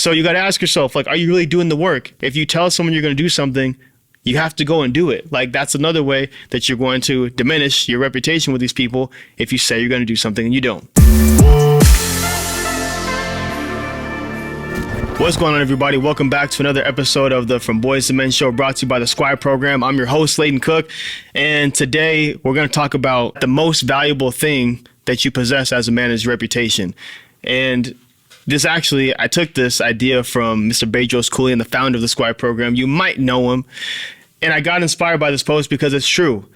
So you got to ask yourself, like, are you really doing the work? If you tell someone you're going to do something, you have to go and do it. Like, that's another way that you're going to diminish your reputation with these people if you say you're going to do something and you don't. What's going on, everybody? Welcome back to another episode of the From Boys to Men show, brought to you by the Squire Program. I'm your host, Lheyton Cook, and today we're going to talk about the most valuable thing that you possess as a man is your reputation. And this actually, I took this idea from Mr. Bedros Keuilian, the founder of the Squire Program. You might know him. And I got inspired by this post because it's true.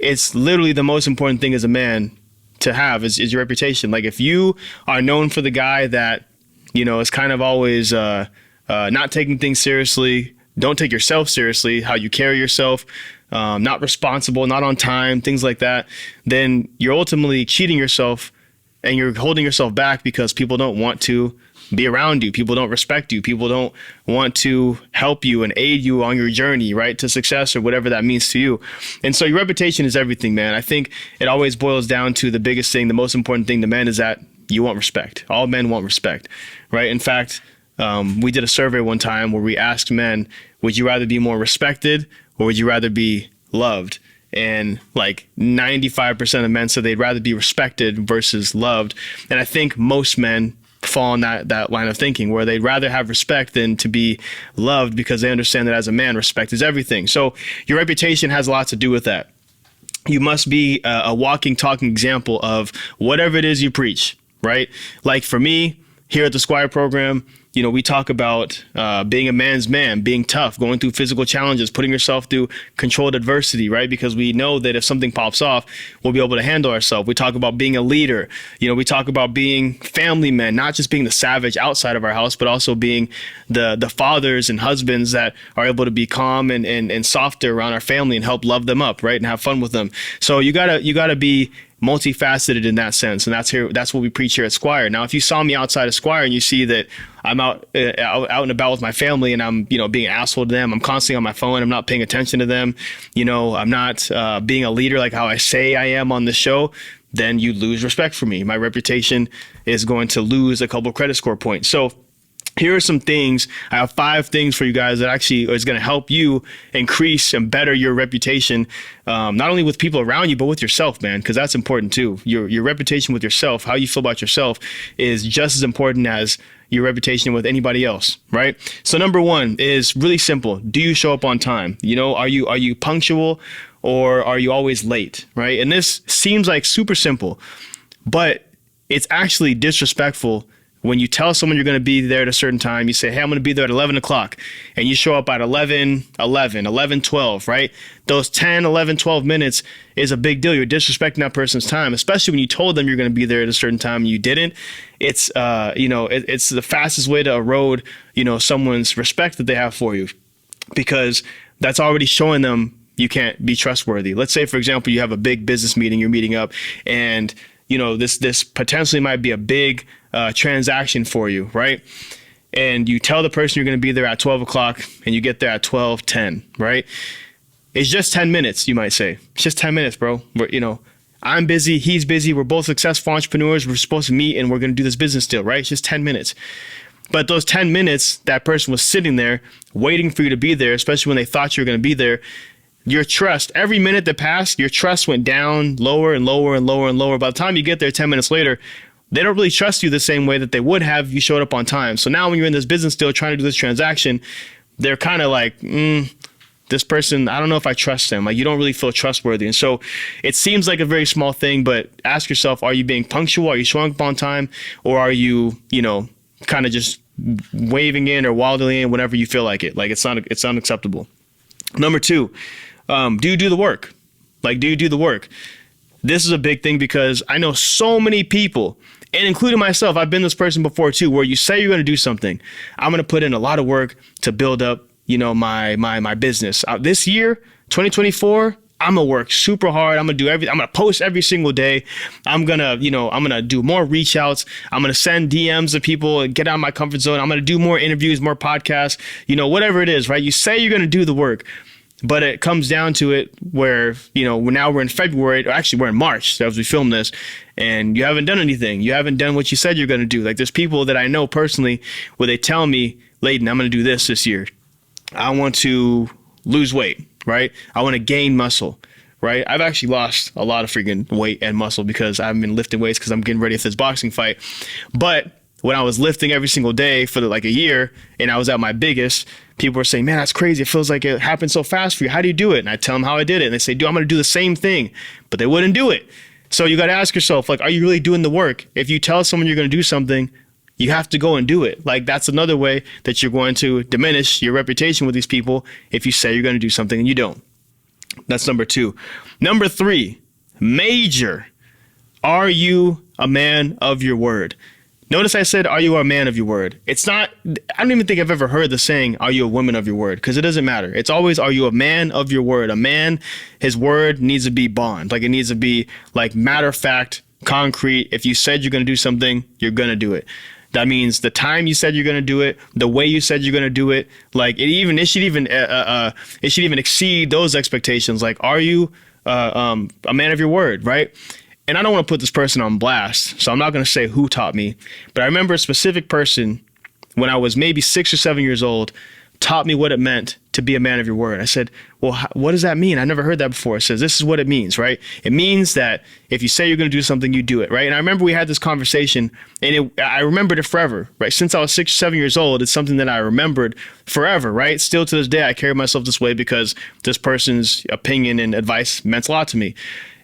It's literally the most important thing as a man to have is your reputation. Like, if you are known for the guy that, you know, is kind of always not taking things seriously, don't take yourself seriously, how you carry yourself, not responsible, not on time, things like that, then you're ultimately cheating yourself and you're holding yourself back because people don't want to be around you. People don't respect you. People don't want to help you and aid you on your journey, right, to success or whatever that means to you. And so your reputation is everything, man. I think it always boils down to the biggest thing, the most important thing to men is that you want respect. All men want respect, right? In fact, we did a survey one time where we asked men, would you rather be more respected or would you rather be loved? And like 95% of men said they'd rather be respected versus loved. And I think most men fall in that line of thinking where they'd rather have respect than to be loved because they understand that as a man, respect is everything. So your reputation has a lot to do with that. You must be a walking, talking example of whatever it is you preach. Right? Like for me, here at the Squire Program, you know, we talk about being a man's man, being tough, going through physical challenges, putting yourself through controlled adversity, right? Because we know that if something pops off, we'll be able to handle ourselves. We talk about being a leader. You know, we talk about being family men, not just being the savage outside of our house, but also being the fathers and husbands that are able to be calm and softer around our family and help love them up, right? And have fun with them. So you gotta be multifaceted in that sense. And that's what we preach here at Squire. Now, if you saw me outside of Squire and you see that I'm out and about with my family and I'm, you know, being an asshole to them, I'm constantly on my phone, I'm not paying attention to them, you know, I'm not being a leader like how I say I am on the show, then you lose respect for me. My reputation is going to lose a couple credit score points. So here are some things. I have 5 things for you guys that actually is going to help you increase and better your reputation, not only with people around you, but with yourself, man, because that's important too. Your reputation with yourself, how you feel about yourself is just as important as your reputation with anybody else, right? So number 1 is really simple. Do you show up on time? You know, are you punctual or are you always late, right? And this seems like super simple, but it's actually disrespectful. When you tell someone you're going to be there at a certain time, you say, hey, I'm going to be there at 11 o'clock, and you show up at 11:12, right? Those 10, 11, 12 minutes is a big deal. You're disrespecting that person's time, especially when you told them you're going to be there at a certain time and you didn't. It's, it's the fastest way to erode, you know, someone's respect that they have for you, because that's already showing them you can't be trustworthy. Let's say, for example, you have a big business meeting, you're meeting up, and you know, this potentially might be a big transaction for you, right? And you tell the person you're going to be there at 12 o'clock and you get there at 12:10, right? It's just 10 minutes, you might say. It's just 10 minutes, bro. I'm busy, he's busy, we're both successful entrepreneurs, we're supposed to meet and we're going to do this business deal, right? It's just 10 minutes. But those 10 minutes, that person was sitting there waiting for you to be there, especially when they thought you were going to be there. Your trust, every minute that passed, your trust went down lower and lower and lower and lower. By the time you get there 10 minutes later, they don't really trust you the same way that they would have if you showed up on time. So now when you're in this business deal trying to do this transaction, they're kind of like, this person, I don't know if I trust them. Like, you don't really feel trustworthy. And so it seems like a very small thing, but ask yourself, are you being punctual? Are you showing up on time? Or are you, you know, kind of just waving in or wildly in whenever you feel like it? Like, it's unacceptable. Number 2, do you do the work? Like, do you do the work? This is a big thing because I know so many people, and including myself, I've been this person before too, where you say you're going to do something. I'm going to put in a lot of work to build up, you know, my business. This year, 2024, I'm going to work super hard. I'm going to do everything. I'm going to post every single day. I'm going to do more reach outs. I'm going to send DMs to people and get out of my comfort zone. I'm going to do more interviews, more podcasts, you know, whatever it is, right? You say you're going to do the work. But it comes down to it where, now we're in February, or actually we're in March, so as we film this, and you haven't done anything. You haven't done what you said you're going to do. Like, there's people that I know personally where they tell me, Lheyton, I'm going to do this year. I want to lose weight, right? I want to gain muscle, right? I've actually lost a lot of freaking weight and muscle because I've been lifting weights because I'm getting ready for this boxing fight. But when I was lifting every single day for like a year and I was at my biggest, people were saying, man, that's crazy. It feels like it happened so fast for you. How do you do it? And I tell them how I did it. And they say, dude, I'm going to do the same thing. But they wouldn't do it. So you got to ask yourself, like, are you really doing the work? If you tell someone you're going to do something, you have to go and do it. Like, that's another way that you're going to diminish your reputation with these people if you say you're going to do something and you don't. That's number 2. Number 3, major. Are you a man of your word? Notice I said, are you a man of your word? It's not, I don't even think I've ever heard the saying, are you a woman of your word? Because it doesn't matter. It's always, are you a man of your word? A man, his word needs to be bond. Like, it needs to be like matter of fact, concrete. If you said you're going to do something, you're going to do it. That means the time you said you're going to do it, the way you said you're going to do it, like it should even exceed those expectations. Like, are you a man of your word, right? And I don't want to put this person on blast, so I'm not going to say who taught me, but I remember a specific person when I was maybe 6 or 7 years old taught me what it meant to be a man of your word. I said, well, what does that mean? I never heard that before. It says, this is what it means, right? It means that if you say you're going to do something, you do it, right? And I remember we had this conversation, and I remembered it forever, right? Since I was 6 or 7 years old, it's something that I remembered forever, right? Still to this day, I carry myself this way because this person's opinion and advice meant a lot to me.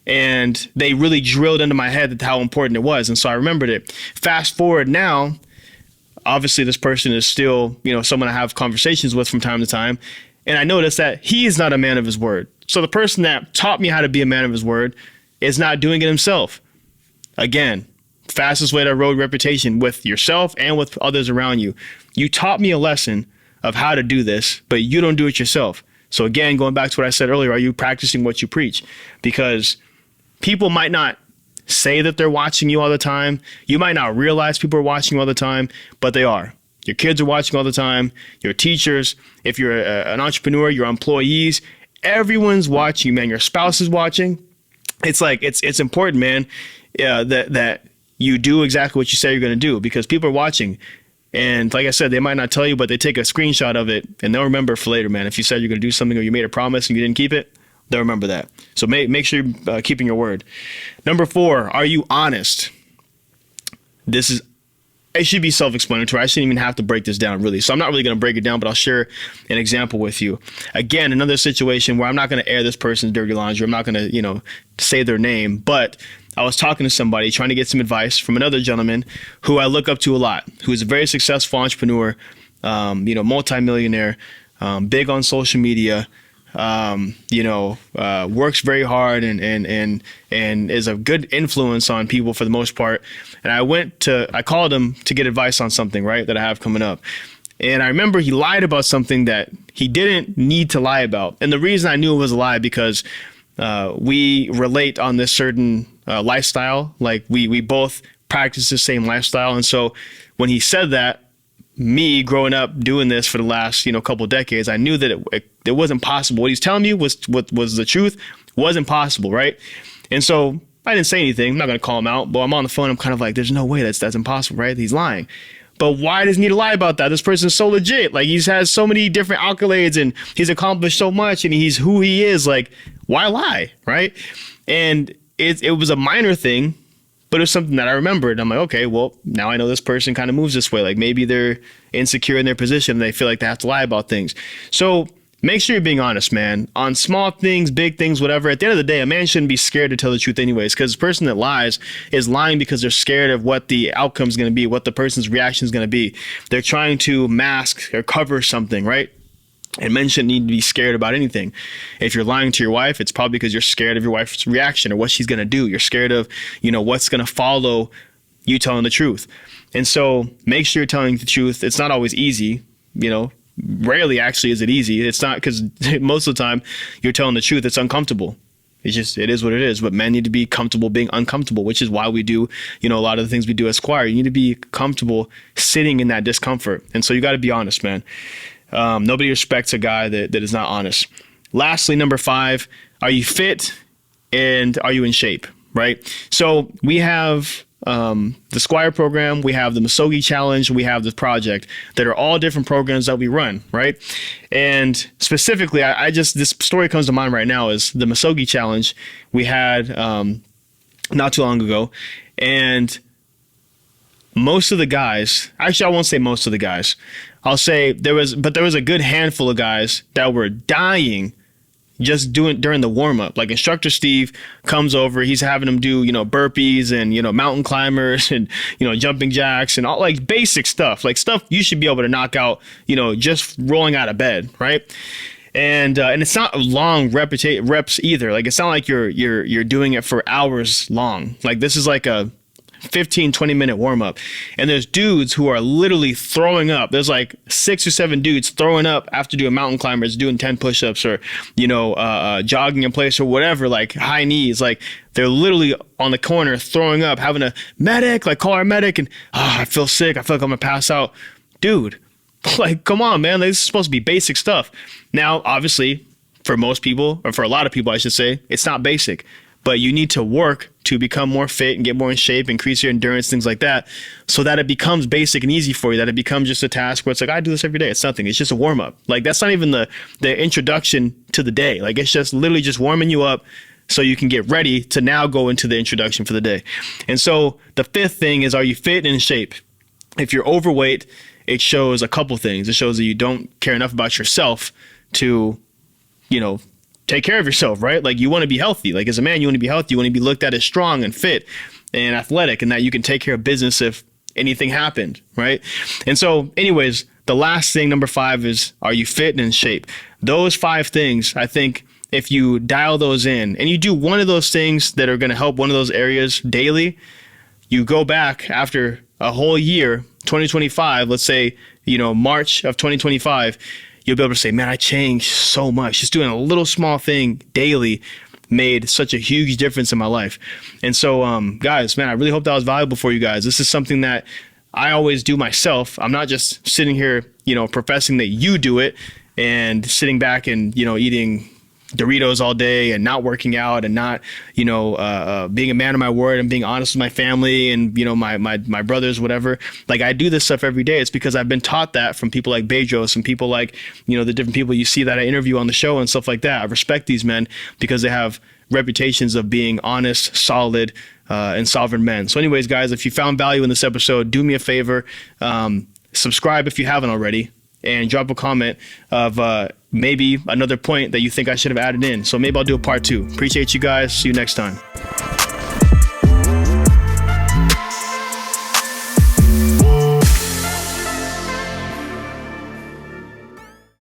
And they really drilled into my head how important it was. And so I remembered it. Fast forward now, obviously this person is still, someone I have conversations with from time to time. And I noticed that he is not a man of his word. So the person that taught me how to be a man of his word is not doing it himself. Again, fastest way to erode reputation with yourself and with others around you. You taught me a lesson of how to do this, but you don't do it yourself. So again, going back to what I said earlier, are you practicing what you preach? Because people might not say that they're watching you all the time. You might not realize people are watching you all the time, but they are. Your kids are watching all the time. Your teachers, if you're an entrepreneur, your employees, everyone's watching you, man. Your spouse is watching. It's like, it's important, man, that you do exactly what you say you're going to do because people are watching. And like I said, they might not tell you, but they take a screenshot of it and they'll remember for later, man. If you said you're going to do something or you made a promise and you didn't keep it, they'll remember that. So make sure you're keeping your word. Number 4, are you honest? It should be self-explanatory. I shouldn't even have to break this down, really. So I'm not really going to break it down, but I'll share an example with you. Again, another situation where I'm not going to air this person's dirty laundry. I'm not going to, say their name. But I was talking to somebody trying to get some advice from another gentleman who I look up to a lot, who is a very successful entrepreneur, multimillionaire, big on social media, works very hard and is a good influence on people for the most part. And I called him to get advice on something, right, that I have coming up. And I remember he lied about something that he didn't need to lie about. And the reason I knew it was a lie because we relate on this certain lifestyle. Like we both practice the same lifestyle. And so when he said that, me growing up doing this for the last, couple of decades, I knew that it wasn't possible. What he's telling me was the truth, wasn't possible, right? And so I didn't say anything. I'm not going to call him out, but I'm on the phone. I'm kind of like, there's no way that's impossible, right? He's lying. But why does he need to lie about that? This person's so legit. Like, he has so many different accolades and he's accomplished so much and he's who he is. Like, why lie, right? And it was a minor thing, but it was something that I remembered. I'm like, okay, well, now I know this person kind of moves this way. Like, maybe they're insecure in their position and they feel like they have to lie about things. So make sure you're being honest, man, on small things, big things, whatever. At the end of the day, a man shouldn't be scared to tell the truth anyways, because the person that lies is lying because they're scared of what the outcome is going to be, what the person's reaction is going to be. They're trying to mask or cover something, right? And men shouldn't need to be scared about anything. If you're lying to your wife, it's probably because you're scared of your wife's reaction or what she's going to do. You're scared of, what's going to follow you telling the truth. And so make sure you're telling the truth. It's not always easy, rarely actually is it easy. It's not, because most of the time you're telling the truth. It's uncomfortable. It is what it is. But men need to be comfortable being uncomfortable, which is why we do, a lot of the things we do as Squire. You need to be comfortable sitting in that discomfort. And so you got to be honest, man. Nobody respects a guy that is not honest. lastly, number 5, are you fit and are you in shape, right? So we have the Squire Program, we have the Masogi Challenge, we have the Project that are all different programs that we run, right? And specifically, this story comes to mind right now is the Masogi Challenge we had not too long ago. And most of the guys, actually, I won't say most of the guys. I'll say there was a good handful of guys that were dying just doing during the warm up. Like instructor Steve comes over, he's having them do, burpees and, mountain climbers and, jumping jacks and all like basic stuff, like stuff you should be able to knock out, just rolling out of bed. Right. And it's not long reps either. Like it's not like you're doing it for hours long. Like this is like a 15-20 minute warm up, and there's dudes who are literally throwing up. There's like 6 or 7 dudes throwing up after doing mountain climbers, doing 10 push-ups or jogging in place or whatever, like high knees. Like they're literally on the corner throwing up, having a medic, like call our medic, and I feel sick, I feel like I'm gonna pass out. Dude, like come on, man, this is supposed to be basic stuff. Now obviously for most people, or for a lot of people I should say, it's not basic, but you need to work to become more fit and get more in shape, increase your endurance, things like that, so that it becomes basic and easy for you, that it becomes just a task where it's like, I do this every day. It's nothing. It's just a warm up. Like that's not even the introduction to the day. Like it's just literally just warming you up so you can get ready to now go into the introduction for the day. And so the 5th thing is, are you fit and in shape? If you're overweight, it shows a couple things. It shows that you don't care enough about yourself to, take care of yourself, right? Like you want to be healthy. Like as a man, you want to be healthy. You want to be looked at as strong and fit and athletic, and that you can take care of business if anything happened, right? And so anyways, the last thing, number 5, is, are you fit and in shape? Those 5 things, I think if you dial those in and you do one of those things that are going to help one of those areas daily, you go back after a whole year, 2025, let's say, March of 2025, you'll be able to say, man, I changed so much. Just doing a little small thing daily made such a huge difference in my life. And so, guys, man, I really hope that was valuable for you guys. This is something that I always do myself. I'm not just sitting here, professing that you do it and sitting back and, eating Doritos all day and not working out and not, being a man of my word and being honest with my family and, my brothers, whatever. Like I do this stuff every day. It's because I've been taught that from people like Bedros and people like, the different people you see that I interview on the show and stuff like that. I respect these men because they have reputations of being honest, solid, and sovereign men. So anyways, guys, if you found value in this episode, do me a favor, subscribe if you haven't already, and drop a comment of maybe another point that you think I should have added in. So maybe I'll do a part 2. Appreciate you guys. See you next time.